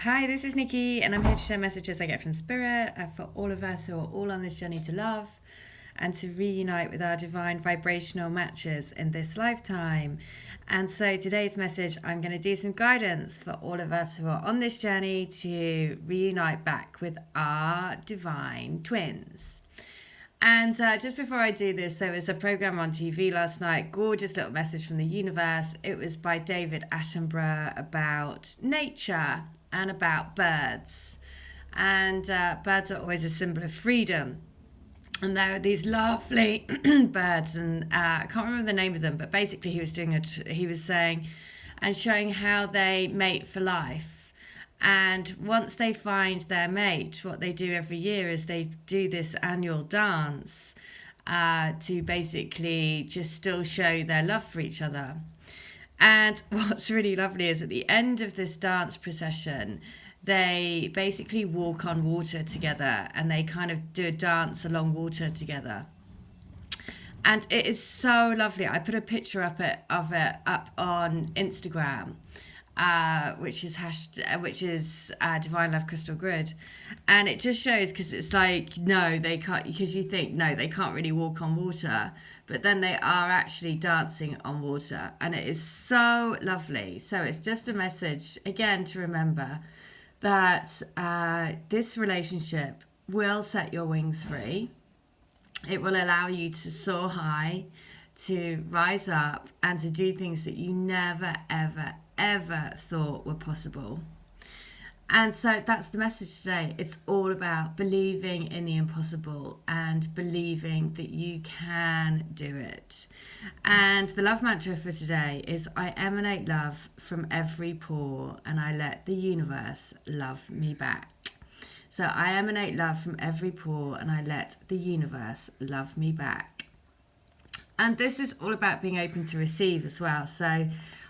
Hi, this is Nikki, and I'm here to share messages I get from Spirit for all of us who are all on this journey to love and to reunite with our divine vibrational matches in this lifetime. And so today's message, I'm going to do some guidance for all of us who are on this journey to reunite back with our divine twins. And just before I do this, there was a program on TV last night, gorgeous little message from the universe. It was by David Attenborough about nature and about birds. And birds are always a symbol of freedom. And there are these lovely birds, and I can't remember the name of them, but basically he was saying and showing how they mate for life. And once they find their mate, what they do every year is they do this annual dance to basically just still show their love for each other. And what's really lovely is at the end of this dance procession, they basically walk on water together, and they kind of do a dance along water together. And it is so lovely. I put a picture of it up on Instagram. Which is Divinelovecrystalgrid, and it just shows, because it's like, no, they can't, because you think, no, they can't really walk on water, but then they are actually dancing on water, and it is so lovely. So it's just a message again to remember that this relationship will set your wings free. It will allow you to soar high, to rise up, and to do things that you never ever thought were possible. And so that's the message today. It's all about believing in the impossible and believing that you can do it. And the love mantra for today is, I emanate love from every pore and I let the universe love me back. So I emanate love from every pore and I let the universe love me back. And this is all about being open to receive as well. So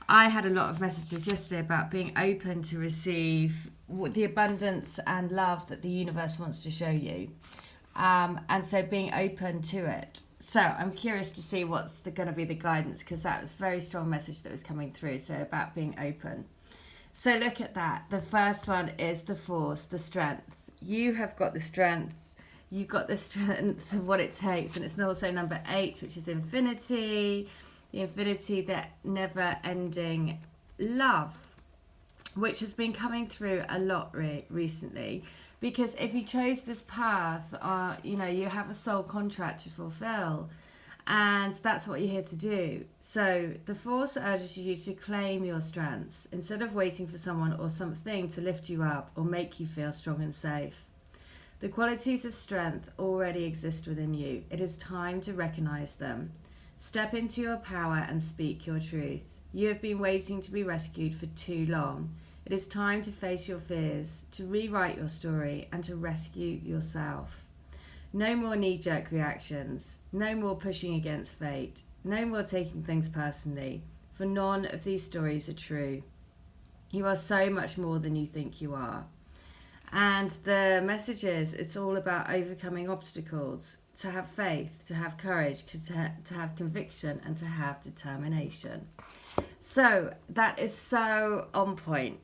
I had a lot of messages yesterday about being open to receive the abundance and love that the universe wants to show you. And so being open to it. So I'm curious to see what's going to be the guidance, because that was a very strong message that was coming through. So about being open. So look at that. The first one is the force, the strength. You have got the strength. You've got the strength of what it takes. And it's also number 8, which is infinity. The infinity, that never-ending love, which has been coming through a lot recently. Because if you chose this path, you have a soul contract to fulfill, and that's what you're here to do. So the force urges you to claim your strengths instead of waiting for someone or something to lift you up or make you feel strong and safe. The qualities of strength already exist within you. It is time to recognize them. Step into your power and speak your truth. You have been waiting to be rescued for too long. It is time to face your fears, to rewrite your story, and to rescue yourself. No more knee-jerk reactions. No more pushing against fate. No more taking things personally, for none of these stories are true. You are so much more than you think you are. And the message is, it's all about overcoming obstacles, to have faith, to have courage, to have conviction, and to have determination. So that is so on point.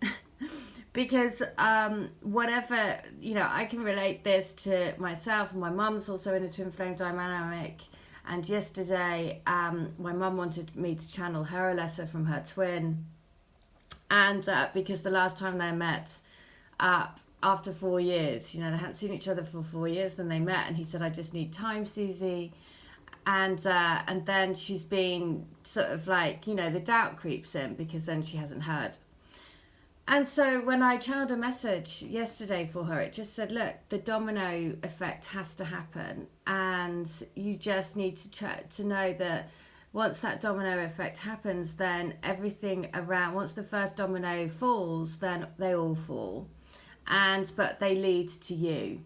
Because whatever, I can relate this to myself. My mum's also in a twin flame dynamic. And yesterday, my mum wanted me to channel her a letter from her twin. And because the last time they met, after 4 years, they hadn't seen each other for 4 years, then they met, and he said, I just need time, Susie. And then she's been sort of like, the doubt creeps in, because then she hasn't heard. And so when I channeled a message yesterday for her, it just said, look, the domino effect has to happen, and you just need to know that once that domino effect happens, then everything around, once the first domino falls, then they all fall. But they lead to you.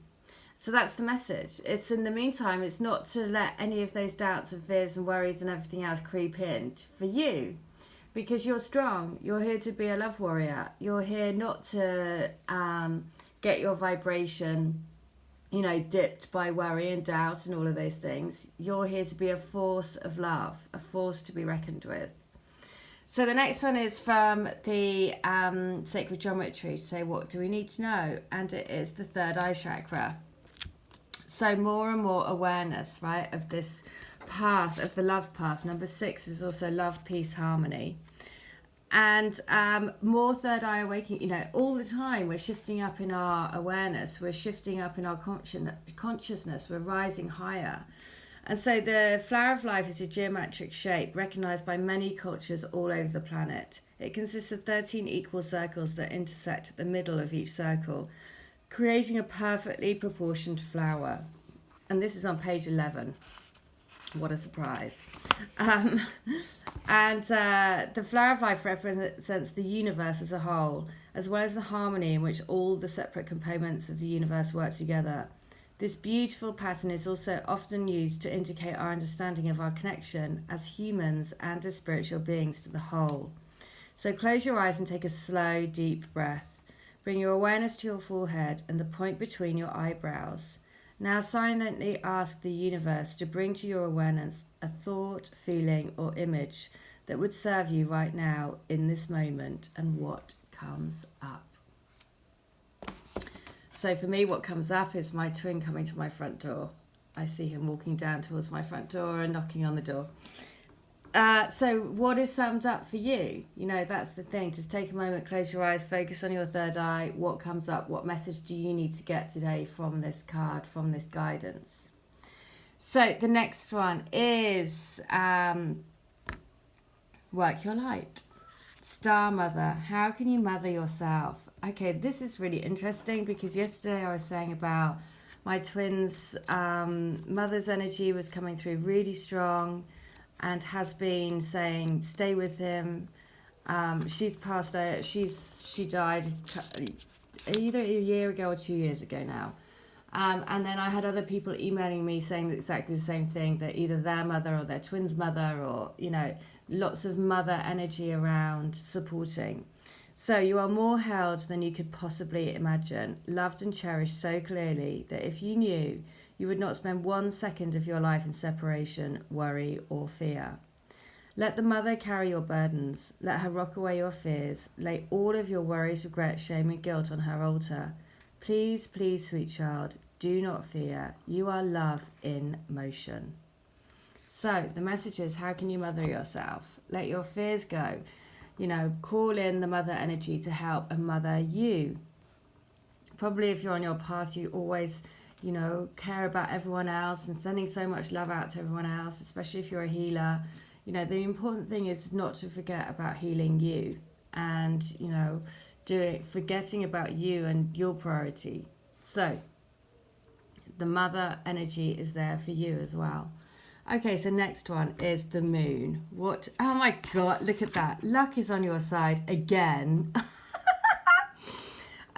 So that's the message. It's, in the meantime, it's not to let any of those doubts and fears and worries and everything else creep in for you, because you're strong. You're here to be a love warrior. You're here not to get your vibration, dipped by worry and doubt and all of those things. You're here to be a force of love, a force to be reckoned with. So the next one is from the Sacred Geometry. So what do we need to know? And it is the third eye chakra. So more and more awareness, right, of this path, of the love path. Number 6 is also love, peace, harmony. And more third eye awakening, you know, all the time we're shifting up in our awareness, we're shifting up in our consciousness, we're rising higher. And so the flower of life is a geometric shape recognized by many cultures all over the planet. It consists of 13 equal circles that intersect at the middle of each circle, creating a perfectly proportioned flower. And this is on page 11. What a surprise. The flower of life represents the universe as a whole, as well as the harmony in which all the separate components of the universe work together. This beautiful pattern is also often used to indicate our understanding of our connection as humans and as spiritual beings to the whole. So close your eyes and take a slow, deep breath. Bring your awareness to your forehead and the point between your eyebrows. Now silently ask the universe to bring to your awareness a thought, feeling, or image that would serve you right now in this moment, and what comes up. So for me, what comes up is my twin coming to my front door. I see him walking down towards my front door and knocking on the door. So what is summed up for you? You know, that's the thing. Just take a moment, close your eyes, focus on your third eye. What comes up? What message do you need to get today from this card, from this guidance? So the next one is work your light. Star Mother, how can you mother yourself? Okay, this is really interesting because yesterday I was saying about my twins' mother's energy was coming through really strong and has been saying, stay with him. She's passed out. She died either a year ago or 2 years ago now. And then I had other people emailing me saying exactly the same thing, that either their mother or their twins' mother, or, you know, lots of mother energy around supporting. So you are more held than you could possibly imagine, loved and cherished so clearly that if you knew, you would not spend 1 second of your life in separation, worry, or fear. Let the mother carry your burdens. Let her rock away your fears. Lay all of your worries, regret, shame, and guilt on her altar. Please, please, sweet child, do not fear. You are love in motion. So the message is, how can you mother yourself? Let your fears go. You know, call in the mother energy to help and mother you. Probably if you're on your path, you always, you know, care about everyone else and sending so much love out to everyone else, especially if you're a healer. You know, the important thing is not to forget about healing you and, you know, forgetting about you and your priority. So the mother energy is there for you as well. Okay, so next one is the moon. What? Oh my God, look at that. Luck is on your side again.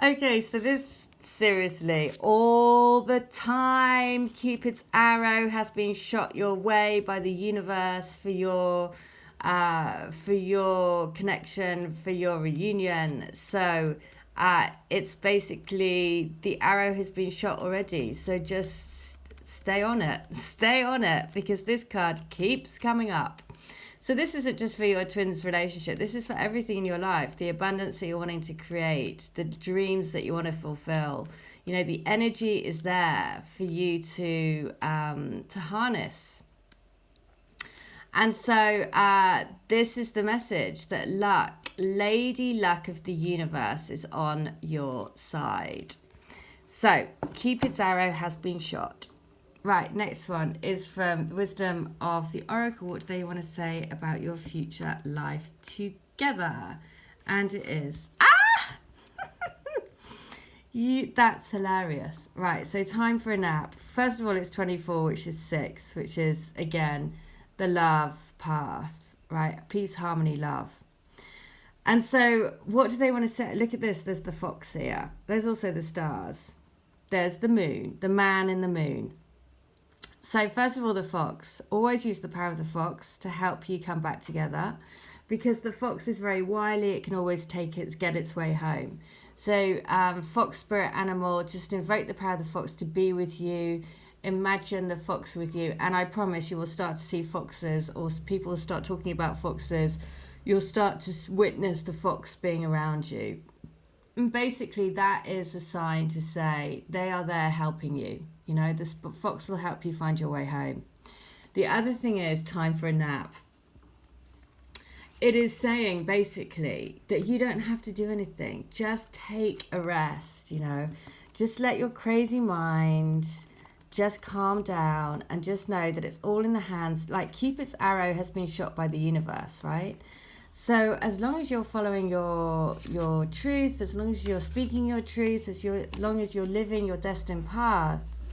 Okay, so this, seriously, all the time, Cupid's arrow has been shot your way by the universe for your connection, for your reunion. So it's basically, the arrow has been shot already. So just stay on it, because this card keeps coming up. So this isn't just for your twins relationship, this is for everything in your life, the abundance that you're wanting to create, the dreams that you want to fulfill. You know, the energy is there for you to harness. And so this is the message, that luck, Lady Luck of the universe, is on your side. So Cupid's arrow has been shot. Right, next one is from the Wisdom of the Oracle. What do they want to say about your future life together? And it is, that's hilarious. Right, so time for a nap. First of all, it's 24, which is 6, which is, again, the love path, right? Peace, harmony, love. And so what do they want to say? Look at this. There's the fox here. There's also the stars. There's the moon, the man in the moon. So first of all, the fox. Always use the power of the fox to help you come back together, because the fox is very wily. It can always get its way home. So fox spirit animal, just invoke the power of the fox to be with you. Imagine the fox with you, and I promise you will start to see foxes, or people will start talking about foxes, you'll start to witness the fox being around you. And basically that is a sign to say they are there helping you. You know, the fox will help you find your way home. The other thing is time for a nap. It is saying basically that you don't have to do anything. Just take a rest, you know. Just let your crazy mind just calm down and just know that it's all in the hands. Like Cupid's arrow has been shot by the universe, right? So as long as you're following your truth, as long as you're speaking your truth, as long as you're living your destined path,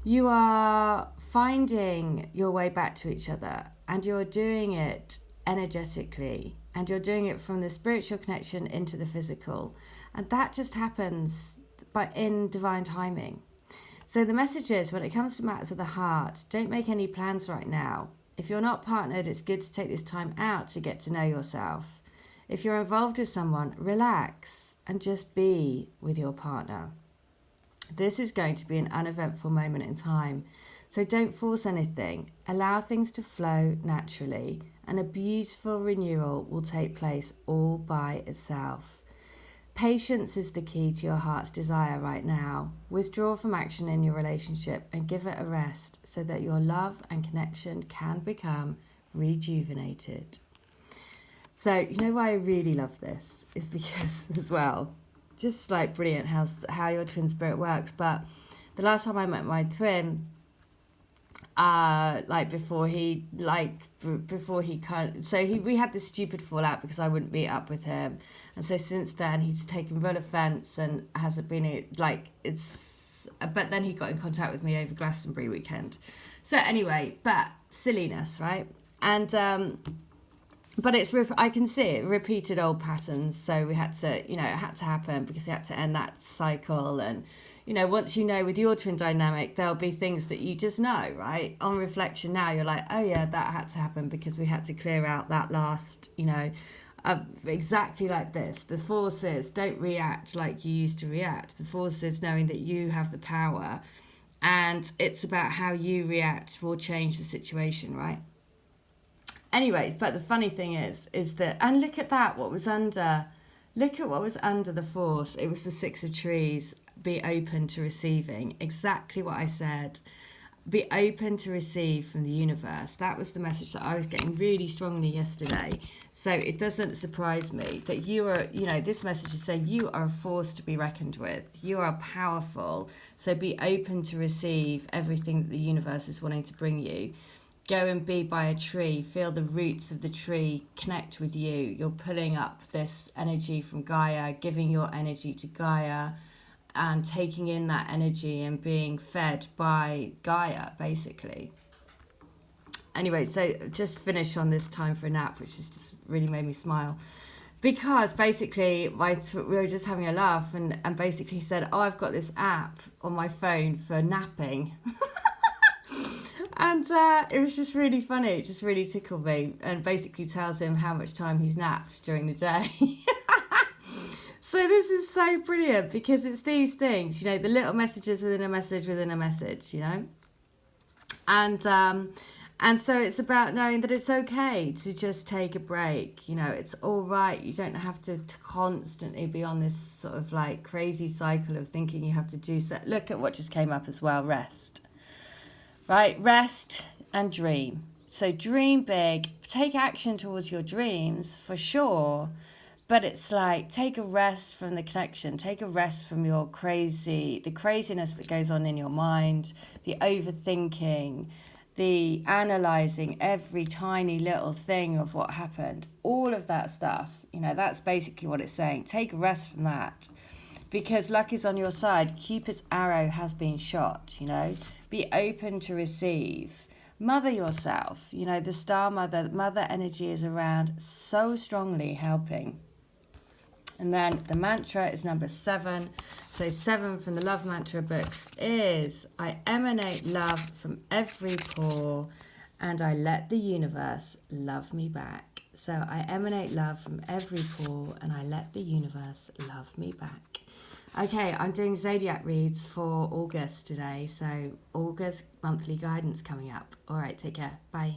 you are finding your way back to each other, and you're doing it energetically, and you're doing it from the spiritual connection into the physical, and that just happens in divine timing. So the message is, when it comes to matters of the heart, don't make any plans right now. If you're not partnered, it's good to take this time out to get to know yourself. If you're involved with someone, relax and just be with your partner. This is going to be an uneventful moment in time, so don't force anything. Allow things to flow naturally, and a beautiful renewal will take place all by itself. Patience is the key to your heart's desire right now. Withdraw from action in your relationship and give it a rest so that your love and connection can become rejuvenated. So, you know why I really love this is because, as well, just like brilliant how your twin spirit works. But the last time I met my twin, we had this stupid fallout because I wouldn't meet up with him, and so since then he's taken real offence and hasn't been but then he got in contact with me over Glastonbury weekend. So anyway, but silliness, right? And but I can see it repeated old patterns, so we had to, it had to happen because we had to end that cycle. And once with your twin dynamic, there'll be things that you just know, right? On reflection now, you're like, oh yeah, that had to happen because we had to clear out that last, exactly like this. The forces don't react like you used to react. The forces knowing that you have the power, and it's about how you react will change the situation, right? Anyway, but the funny thing is that, and look at what was under the force. It was the Six of Trees. Be open to receiving. Exactly what I said. Be open to receive from the universe. That was the message that I was getting really strongly yesterday. So it doesn't surprise me that you are, this message is saying you are a force to be reckoned with. You are powerful. So be open to receive everything that the universe is wanting to bring you. Go and be by a tree. Feel the roots of the tree connect with you. You're pulling up this energy from Gaia, giving your energy to Gaia, and taking in that energy and being fed by Gaia, basically. Anyway, so just finish on this time for a nap, which has just really made me smile. Because basically, we were just having a laugh, and basically said, oh, I've got this app on my phone for napping. And it was just really funny. It just really tickled me, and basically tells him how much time he's napped during the day. So this is so brilliant because it's these things, the little messages within a message within a message, And so it's about knowing that it's okay to just take a break. It's all right. You don't have to constantly be on this sort of like crazy cycle of thinking you have to do so. Look at what just came up as well, rest. Right, rest and dream. So dream big, take action towards your dreams for sure. But it's like, take a rest from the connection, take a rest from the craziness that goes on in your mind, the overthinking, the analysing every tiny little thing of what happened, all of that stuff. That's basically what it's saying. Take a rest from that. Because luck is on your side. Cupid's arrow has been shot, Be open to receive. Mother yourself. The star mother energy is around so strongly helping. And then the mantra is number 7. So 7 from the Love Mantra books is, I emanate love from every pore and I let the universe love me back. So I emanate love from every pore and I let the universe love me back. Okay, I'm doing zodiac reads for August today. So August monthly guidance coming up. All right, take care. Bye.